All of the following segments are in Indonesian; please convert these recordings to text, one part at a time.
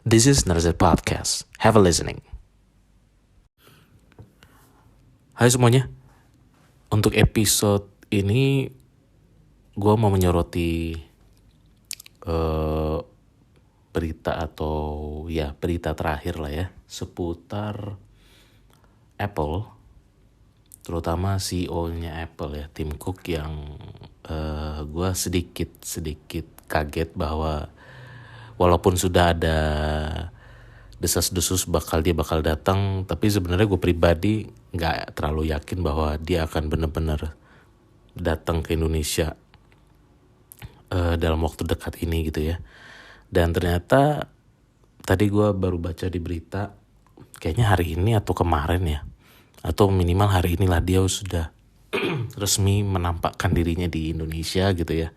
This is Narzet Podcast. Have a listening. Hai semuanya. Untuk episode ini gue mau menyoroti berita atau berita terakhir lah ya seputar Apple, terutama CEO-nya Apple ya, Tim Cook, yang gue sedikit kaget bahwa walaupun sudah ada desas-desus dia bakal datang, tapi sebenarnya gue pribadi nggak terlalu yakin bahwa dia akan benar-benar datang ke Indonesia dalam waktu dekat ini gitu ya. Dan ternyata tadi gue baru baca di berita, kayaknya hari ini atau kemarin ya, atau minimal hari inilah, dia sudah resmi menampakkan dirinya di Indonesia gitu ya,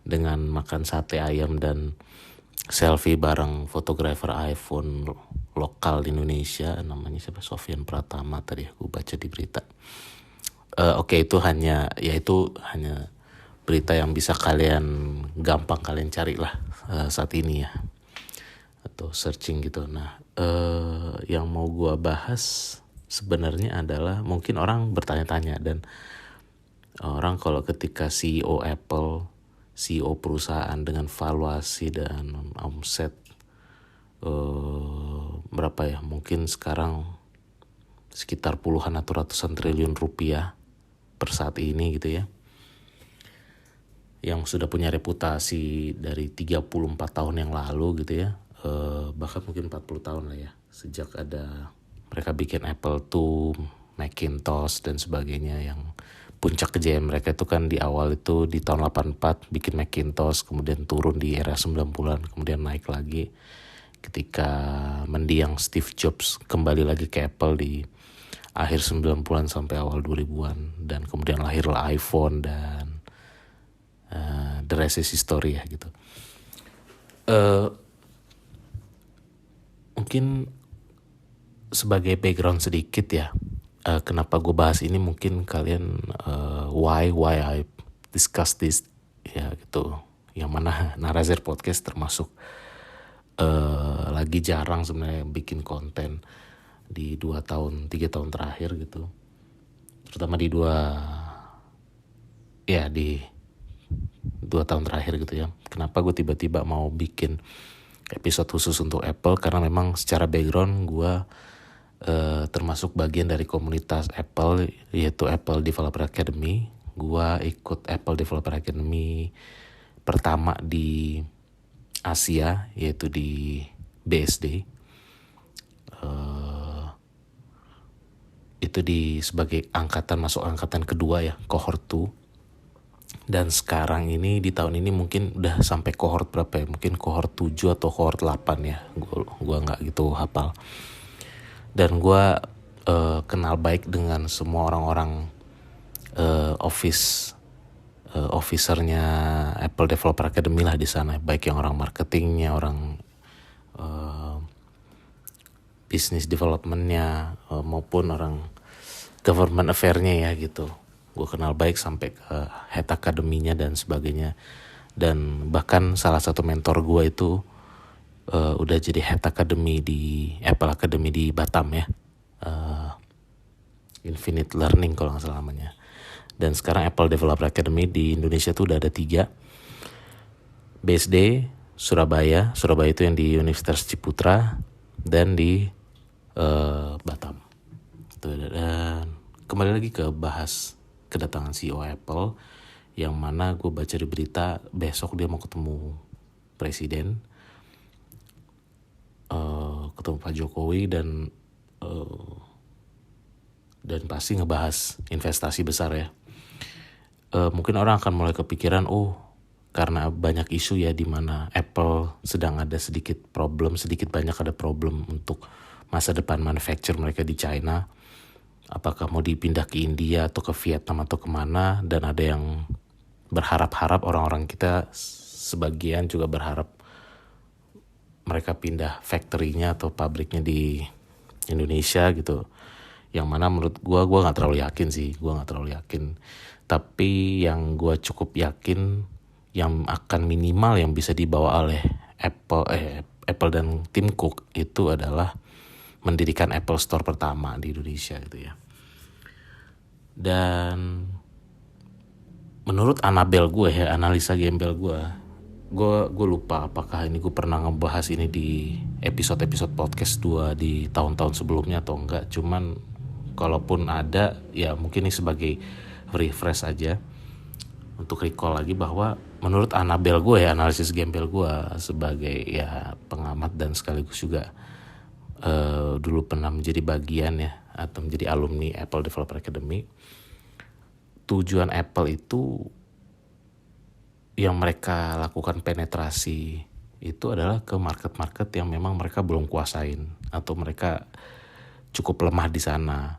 dengan makan sate ayam dan selfie bareng fotografer iPhone lokal di Indonesia, namanya siapa, Sofyan Pratama tadi aku baca di berita. Oke, itu hanya berita yang bisa gampang kalian cari lah saat ini ya, atau searching gitu. Nah, yang mau gua bahas sebenarnya adalah, mungkin orang bertanya-tanya, dan orang kalau ketika CEO Apple, CEO perusahaan dengan valuasi dan omset berapa ya, mungkin sekarang sekitar puluhan atau ratusan triliun rupiah per saat ini gitu ya, yang sudah punya reputasi dari 34 tahun yang lalu gitu ya, bahkan mungkin 40 tahun lah ya, sejak ada mereka bikin Apple II, Macintosh dan sebagainya. Yang puncak kejayaan mereka itu kan di awal itu di tahun 84 bikin Macintosh, kemudian turun di era 90-an, kemudian naik lagi ketika mendiang Steve Jobs kembali lagi ke Apple di akhir 90-an sampai awal 2000-an, dan kemudian lahirlah iPhone dan the rest is history ya gitu. Mungkin sebagai background sedikit ya, kenapa gue bahas ini, mungkin kalian why I discuss this ya gitu, yang mana Narazir Podcast termasuk lagi jarang sebenarnya bikin konten di 3 tahun terakhir gitu, terutama di 2 tahun terakhir gitu ya. Kenapa gue tiba-tiba mau bikin episode khusus untuk Apple, karena memang secara background gue termasuk bagian dari komunitas Apple, yaitu Apple Developer Academy. Gue ikut Apple Developer Academy pertama di Asia, yaitu di BSD. Itu sebagai masuk angkatan kedua ya, cohort 2. Dan sekarang ini di tahun ini mungkin udah sampai cohort berapa ya, mungkin cohort 7 atau cohort 8 ya, gue gak gitu hafal. Dan gue kenal baik dengan semua orang-orang officernya Apple Developer Academy lah di sana, baik yang orang marketingnya, orang business developmentnya, maupun orang government affair-nya ya gitu. Gue kenal baik sampai ke head akademinya dan sebagainya. Dan bahkan salah satu mentor gue itu udah jadi head academy di Apple Academy di Batam ya, Infinite Learning kalau gak salah namanya. Dan sekarang Apple Developer Academy di Indonesia tuh udah ada 3, BSD Surabaya itu yang di Universitas Ciputra, dan di Batam. Dan kembali lagi ke bahas kedatangan CEO Apple, yang mana gue baca di berita besok dia mau ketemu presiden, ketemu Pak Jokowi, dan pasti ngebahas investasi besar ya. Mungkin orang akan mulai kepikiran, karena banyak isu ya, di mana Apple sedang ada sedikit banyak ada problem untuk masa depan manufacture mereka di China. Apakah mau dipindah ke India atau ke Vietnam atau kemana. Dan ada yang berharap-harap, orang-orang kita sebagian juga berharap mereka pindah factory-nya atau pabriknya di Indonesia gitu. Yang mana menurut gue gak terlalu yakin. Tapi yang gue cukup yakin, yang akan minimal yang bisa dibawa oleh Apple dan Tim Cook itu adalah mendirikan Apple Store pertama di Indonesia gitu ya. Dan menurut analisa gembel gue lupa apakah ini gue pernah ngebahas ini di episode podcast 2 di tahun-tahun sebelumnya atau enggak. Cuman kalaupun ada ya mungkin ini sebagai refresh aja untuk recall lagi bahwa menurut analisis gembel gue sebagai ya pengamat dan sekaligus juga dulu pernah menjadi bagian ya atau menjadi alumni Apple Developer Academy. Tujuan Apple itu yang mereka lakukan penetrasi itu adalah ke market-market yang memang mereka belum kuasain atau mereka cukup lemah di sana.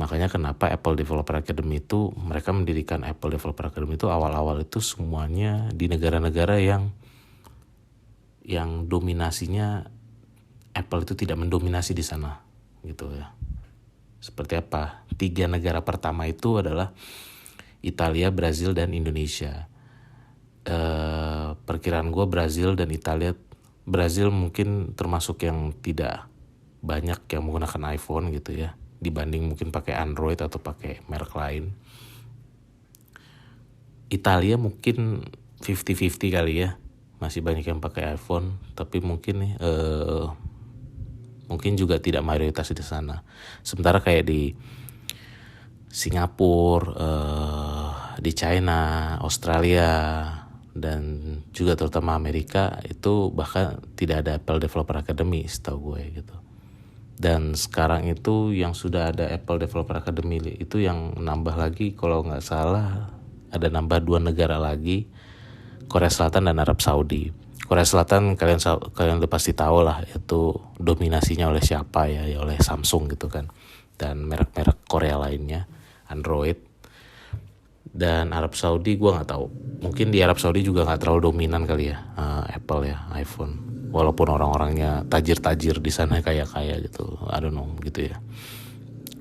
Makanya kenapa Apple Developer Academy itu mereka mendirikan Apple Developer Academy itu awal-awal itu semuanya di negara-negara yang dominasinya Apple itu tidak mendominasi di sana gitu ya. Seperti apa? 3 negara pertama itu adalah Italia, Brazil, dan Indonesia. Perkiraan gue Brazil dan Italia, Brazil mungkin termasuk yang tidak banyak yang menggunakan iPhone gitu ya, dibanding mungkin pakai Android atau pakai merek lain. Italia mungkin 50-50 kali ya, masih banyak yang pakai iPhone, tapi mungkin mungkin juga tidak mayoritas di sana. Sementara kayak di Singapura, di China, Australia, dan juga terutama Amerika itu bahkan tidak ada Apple Developer Academy setahu gue gitu. Dan sekarang itu yang sudah ada Apple Developer Academy itu yang nambah lagi kalau nggak salah ada nambah 2 negara lagi, Korea Selatan dan Arab Saudi. Korea Selatan kalian udah pasti tahu lah itu dominasinya oleh siapa ya oleh Samsung gitu kan, dan merek-merek Korea lainnya Android. Dan Arab Saudi gue nggak tahu, mungkin di Arab Saudi juga nggak terlalu dominan kali ya Apple ya, iPhone, walaupun orang-orangnya tajir-tajir di sana kaya gitu, I don't know gitu ya.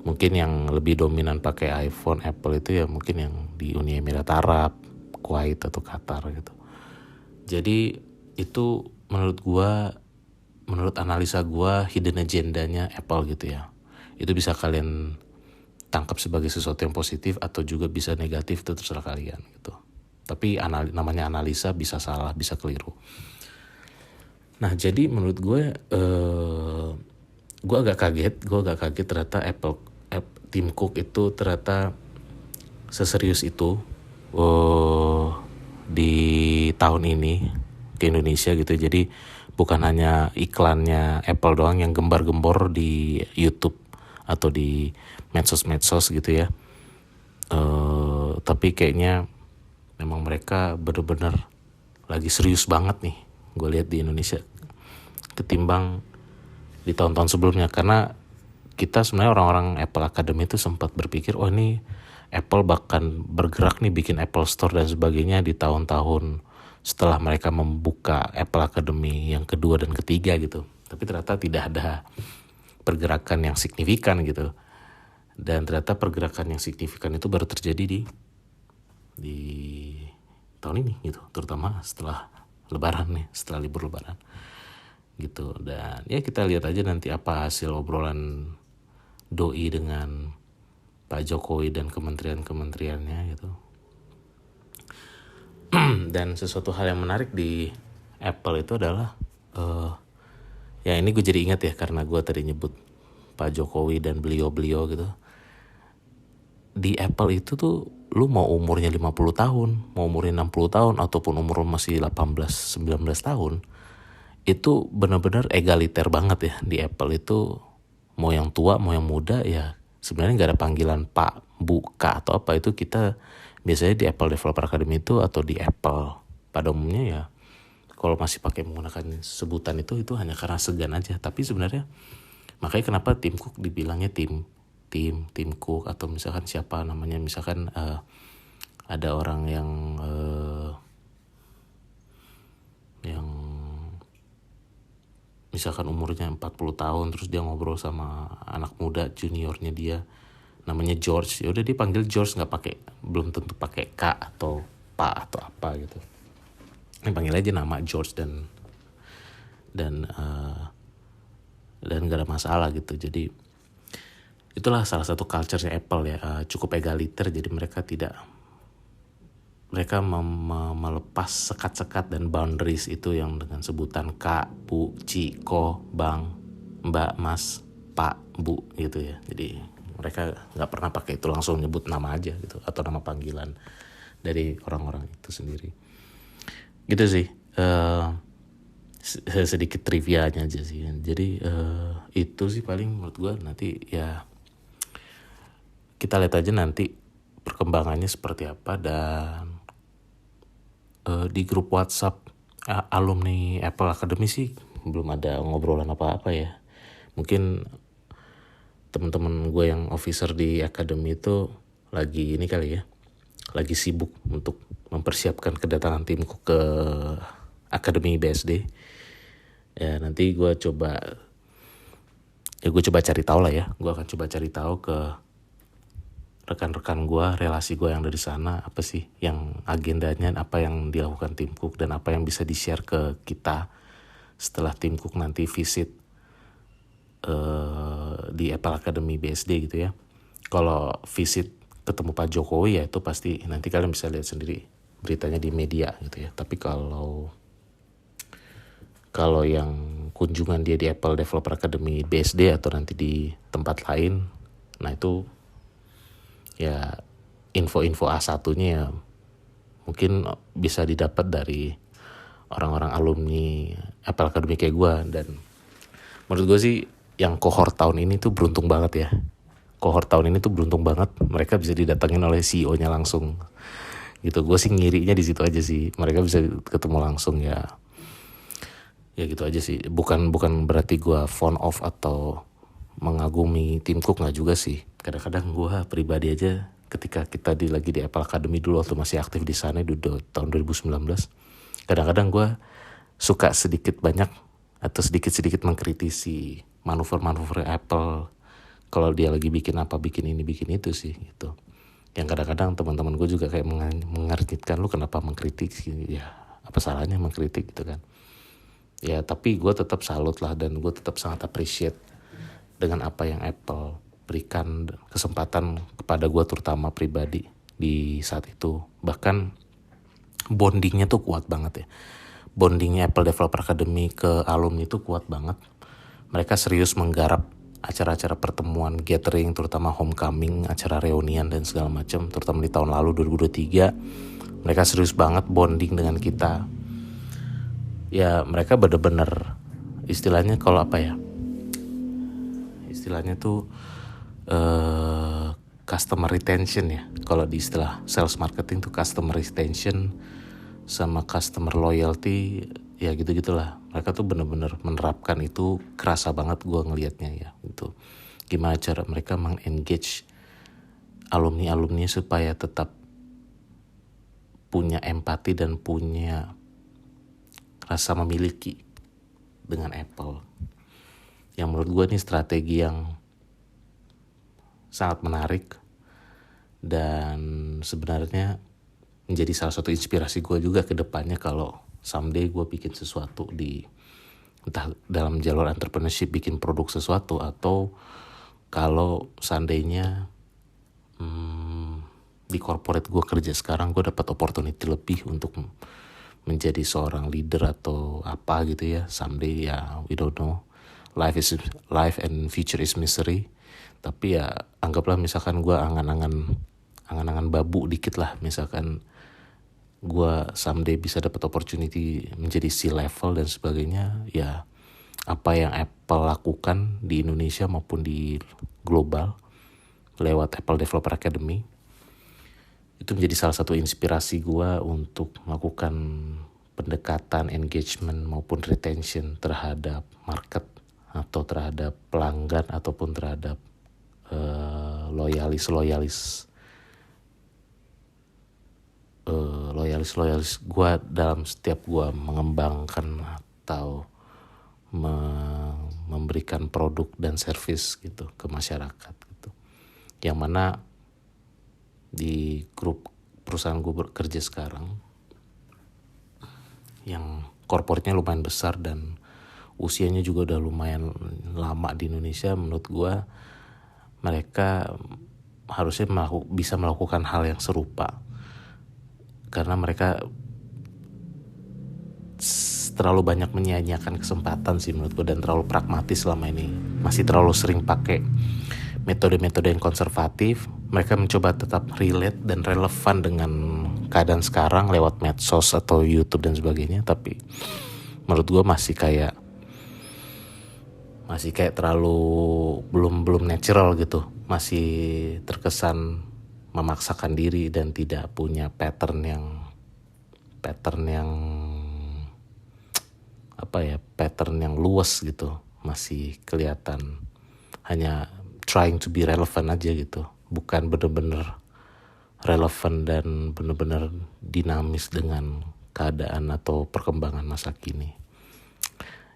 Mungkin yang lebih dominan pakai iPhone Apple itu ya mungkin yang di Uni Emirat Arab, Kuwait atau Qatar gitu. Jadi itu menurut analisa gue hidden agendanya Apple gitu ya. Itu bisa kalian tangkap sebagai sesuatu yang positif atau juga bisa negatif, itu terserah kalian gitu. Tapi namanya analisa, bisa salah, bisa keliru. Nah jadi menurut gue agak kaget ternyata Tim Cook itu ternyata seserius itu di tahun ini ke Indonesia gitu. Jadi bukan hanya iklannya Apple doang yang gembar-gembor di YouTube atau di medsos gitu ya, tapi kayaknya memang mereka benar-benar lagi serius banget nih gue lihat di Indonesia ketimbang di tahun-tahun sebelumnya. Karena kita sebenarnya orang-orang Apple Academy itu sempat berpikir ini Apple bahkan bergerak nih bikin Apple Store dan sebagainya di tahun-tahun setelah mereka membuka Apple Academy yang kedua dan ketiga gitu. Tapi ternyata tidak ada pergerakan yang signifikan gitu. Dan ternyata pergerakan yang signifikan itu baru terjadi di tahun ini gitu, terutama setelah Lebaran nih, setelah libur Lebaran gitu. Dan ya kita lihat aja nanti apa hasil obrolan doi dengan Pak Jokowi dan kementeriannya gitu. Dan sesuatu hal yang menarik di Apple itu adalah ya ini gue jadi ingat ya karena gue tadi nyebut Pak Jokowi dan beliau gitu. Di Apple itu tuh lu mau umurnya 50 tahun, mau umurnya 60 tahun ataupun umur masih 18-19 tahun, itu benar-benar egaliter banget ya di Apple itu. Mau yang tua, mau yang muda ya sebenarnya gak ada panggilan Pak, Bu, Kak atau apa. Itu kita biasanya di Apple Developer Academy itu atau di Apple pada umumnya ya kalau masih pakai menggunakan sebutan itu hanya karena segan aja. Tapi sebenarnya makanya kenapa Tim Cook dibilangnya Tim Cook, atau misalkan siapa namanya, misalkan ada orang yang misalkan umurnya 40 tahun terus dia ngobrol sama anak muda juniornya dia namanya George, ya udah dipanggil George, belum tentu pakai Kak atau Pak atau apa gitu. Ini panggil aja nama George dan dan gak ada masalah gitu. Jadi itulah salah satu culture-nya Apple ya, cukup egaliter. Jadi mereka melepas sekat-sekat dan boundaries itu yang dengan sebutan Kak, Bu, Ci, Ko, Bang, Mbak, Mas, Pak, Bu gitu ya. Jadi mereka nggak pernah pakai itu, langsung nyebut nama aja gitu, atau nama panggilan dari orang-orang itu sendiri. Gitu sih, sedikit trivianya aja sih. Jadi itu sih paling menurut gue. Nanti ya kita lihat aja nanti perkembangannya seperti apa. Dan di grup WhatsApp alumni Apple Academy sih belum ada ngobrolan apa-apa ya. Mungkin teman-teman gue yang officer di Academy itu lagi ini kali ya, lagi sibuk untuk mempersiapkan kedatangan timku ke Academy BSD. Ya nanti gue coba cari tahu lah ya. Gue akan coba cari tahu ke rekan-rekan gue, relasi gue yang dari sana, apa sih yang agendanya, apa yang dilakukan Tim Cook, dan apa yang bisa di-share ke kita setelah Tim Cook nanti visit di Apple Academy BSD gitu ya. Kalau visit ketemu Pak Jokowi ya itu pasti nanti kalian bisa lihat sendiri beritanya di media gitu ya. Tapi kalau yang kunjungan dia di Apple Developer Academy BSD atau nanti di tempat lain, nah itu ya info-info A1-nya ya mungkin bisa didapat dari orang-orang alumni Apple Academy kayak gue. Dan menurut gue sih yang cohort tahun ini tuh beruntung banget ya. Cohort tahun ini tuh beruntung banget, mereka bisa didatengin oleh CEO-nya langsung gitu. Gue sih ngirinya di situ aja sih, mereka bisa ketemu langsung ya gitu aja sih. Bukan berarti gue fond of atau mengagumi Tim Cook, nggak juga sih. Kadang-kadang gue pribadi aja ketika kita lagi di Apple Academy dulu waktu masih aktif di sana dulu tahun 2019, kadang-kadang gue suka sedikit sedikit mengkritisi manuver Apple kalau dia lagi bikin apa, bikin ini, bikin itu sih gitu. Yang kadang-kadang teman-teman gue juga kayak mengartikan, lu kenapa mengkritik sih? Ya apa salahnya mengkritik gitu kan. Ya tapi gue tetap salut lah, dan gue tetap sangat appreciate dengan apa yang Apple berikan kesempatan kepada gue terutama pribadi di saat itu. Bahkan bondingnya tuh kuat banget ya. Bondingnya Apple Developer Academy ke alumni itu kuat banget. Mereka serius menggarap acara-acara pertemuan, gathering, terutama homecoming, acara reunian dan segala macam. Terutama di tahun lalu 2023, mereka serius banget bonding dengan kita. Ya mereka bener-bener istilahnya kalau apa ya, istilahnya tuh customer retention ya. Kalau di istilah sales marketing tuh customer retention sama customer loyalty ya gitu-gitulah. Mereka tuh bener-bener menerapkan itu, kerasa banget gue ngelihatnya ya gitu. Gimana cara mereka meng-engage alumni-alumni supaya tetap punya empati dan punya rasa memiliki dengan Apple. Yang menurut gue ini strategi yang sangat menarik, dan sebenarnya menjadi salah satu inspirasi gue juga ke depannya kalau someday gue bikin sesuatu entah dalam jalur entrepreneurship, bikin produk sesuatu, atau kalau seandainya di corporate gue kerja sekarang, gue dapat opportunity lebih untuk menjadi seorang leader atau apa gitu ya someday ya, we don't know. Life and future is mystery. Tapi ya anggaplah misalkan gue angan-angan babu dikit lah, misalkan gue someday bisa dapat opportunity menjadi C-level dan sebagainya. Ya apa yang Apple lakukan di Indonesia maupun di global lewat Apple Developer Academy itu menjadi salah satu inspirasi gue untuk melakukan pendekatan, engagement maupun retention terhadap market atau terhadap pelanggan ataupun terhadap loyalis gue dalam setiap gue mengembangkan atau memberikan produk dan service gitu ke masyarakat gitu. Yang mana di grup perusahaan gue bekerja sekarang yang corporate-nya lumayan besar dan usianya juga udah lumayan lama di Indonesia. Menurut gue mereka harusnya bisa melakukan hal yang serupa, karena mereka terlalu banyak menyia-nyiakan kesempatan sih menurut gue, dan terlalu pragmatis selama ini. Masih terlalu sering pakai metode-metode yang konservatif. Mereka mencoba tetap relate dan relevan dengan keadaan sekarang lewat medsos atau YouTube dan sebagainya, tapi menurut gue masih kayak terlalu belum natural gitu. Masih terkesan memaksakan diri dan tidak punya pattern yang pattern yang luas gitu. Masih kelihatan hanya trying to be relevant aja gitu, bukan bener-bener relevan dan bener-bener dinamis dengan keadaan atau perkembangan masa kini.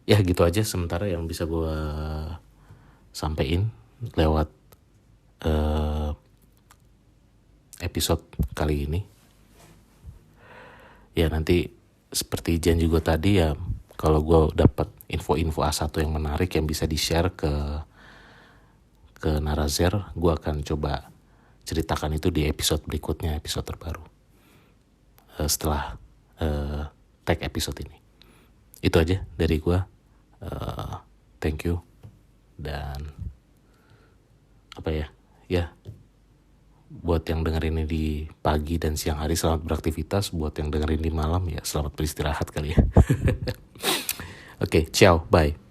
Ya gitu aja sementara yang bisa gue sampein lewat episode kali ini. Ya nanti seperti janji gue tadi ya, kalau gue dapat info-info A1 yang menarik yang bisa di-share ke Narazer, gue akan coba ceritakan itu di episode berikutnya, episode terbaru setelah tag episode ini. Itu aja dari gue. Thank you. Dan buat yang dengerin ini di pagi dan siang hari, selamat beraktivitas. Buat yang dengerin di malam, ya selamat beristirahat kali ya. Oke, ciao, bye.